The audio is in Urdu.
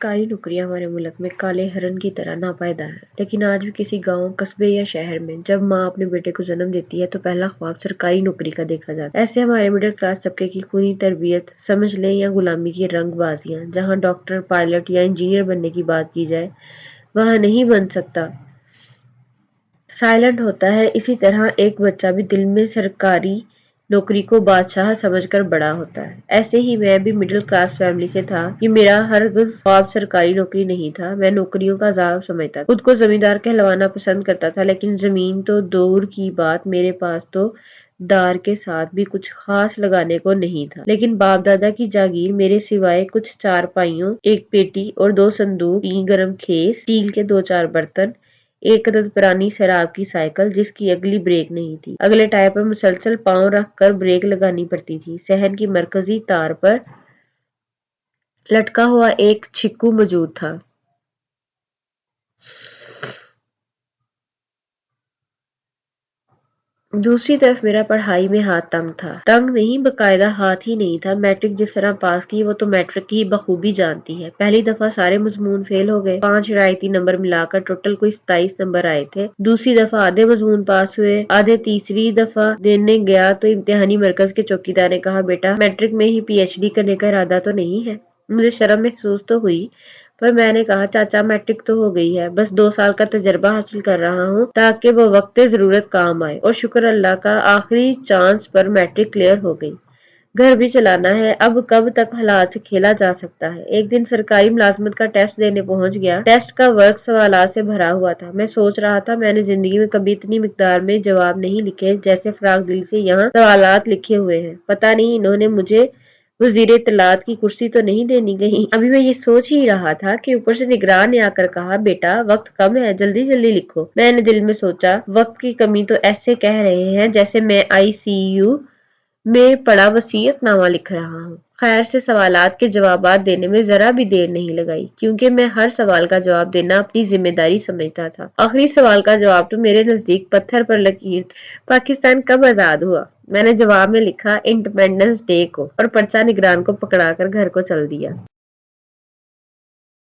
سرکاری نوکریاں ہمارے ملک میں کالے ہرن کی طرح ناپائیدار ہیں، لیکن آج بھی کسی گاؤں، قصبے یا شہر میں جب ماں اپنے بیٹے کو جنم دیتی ہے تو پہلا خواب سرکاری نوکری کا دیکھا جاتا ہے۔ ایسے ہمارے مڈل کلاس طبقے کی خونی تربیت سمجھ لیں یا غلامی کی رنگ بازیاں، جہاں ڈاکٹر، پائلٹ یا انجینئر بننے کی بات کی جائے وہاں نہیں بن سکتا، سائلنٹ ہوتا ہے۔ اسی طرح ایک بچہ بھی دل میں سرکاری نوکری کو بادشاہ سمجھ کر بڑا ہوتا ہے۔ ایسے ہی میں بھی مڈل کلاس فیملی سے تھا کہ میرا ہرگز خواب سرکاری نوکری نہیں تھا۔ میں نوکریوں کا عذاب سمجھتا تھا، خود کو زمیندار کہلوانا پسند کرتا تھا، لیکن زمین تو دور کی بات، میرے پاس تو دار کے ساتھ بھی کچھ خاص لگانے کو نہیں تھا۔ لیکن باپ دادا کی جاگیر میرے سوائے کچھ چارپائیوں، ایک پیٹی اور 2 صندوق، 3 گرم خیز، اسٹیل کے 2-4 برتن، ایک عدد پرانی سیراب کی سائیکل جس کی اگلی بریک نہیں تھی، اگلے ٹائر پر مسلسل پاؤں رکھ کر بریک لگانی پڑتی تھی، صحن کی مرکزی تار پر لٹکا ہوا ایک چھکو موجود تھا۔ دوسری طرف میرا پڑھائی میں ہاتھ تنگ تھا، تنگ نہیں باقاعدہ ہاتھ ہی نہیں تھا۔ میٹرک جس طرح پاس کی وہ تو میٹرک کی بخوبی جانتی ہے۔ پہلی دفعہ سارے مضمون فیل ہو گئے، 5 شرائطی نمبر ملا کر ٹوٹل کوئی 27 نمبر آئے تھے۔ دوسری دفعہ آدھے مضمون پاس ہوئے، آدھے۔ تیسری دفعہ دینے گیا تو امتحانی مرکز کے چوکیدار نے کہا، بیٹا میٹرک میں ہی پی ایچ ڈی کرنے کا ارادہ تو نہیں ہے؟ مجھے شرم محسوس تو ہوئی، پر میں نے کہا، چاچا میٹرک تو ہو گئی ہے، بس 2 سال کا تجربہ حاصل کر رہا ہوں تاکہ وہ وقت ضرورت کام آئے، اور شکر اللہ کا آخری چانس پر میٹرک کلیئر ہو گئی۔ گھر بھی چلانا ہے، اب کب تک حالات سے کھیلا جا سکتا ہے؟ ایک دن سرکاری ملازمت کا ٹیسٹ دینے پہنچ گیا۔ ٹیسٹ کا ورق سوالات سے بھرا ہوا تھا۔ میں سوچ رہا تھا میں نے زندگی میں کبھی اتنی مقدار میں جواب نہیں لکھے جیسے فراق دلی سے یہاں سوالات لکھے ہوئے ہیں۔ پتہ نہیں انہوں نے مجھے وزیر اطلاعات کی کرسی تو نہیں دینی کہیں۔ ابھی میں یہ سوچ ہی رہا تھا کہ اوپر سے نگران نے آ کر کہا، بیٹا وقت کم ہے، جلدی جلدی لکھو۔ میں نے دل میں سوچا، وقت کی کمی تو ایسے کہہ رہے ہیں جیسے میں ICU میں پڑا وصیت نامہ لکھ رہا ہوں۔ خیر سے سوالات کے جوابات دینے میں ذرا بھی دیر نہیں لگائی، کیونکہ میں ہر سوال کا جواب دینا اپنی ذمہ داری سمجھتا تھا۔ آخری سوال کا جواب تو میرے نزدیک پتھر پر لکیر تھی۔ پاکستان کب آزاد ہوا؟ میں نے جواب میں لکھا، انڈیپینڈنس ڈے کو، اور پرچہ نگران کو پکڑا کر گھر کو چل دیا۔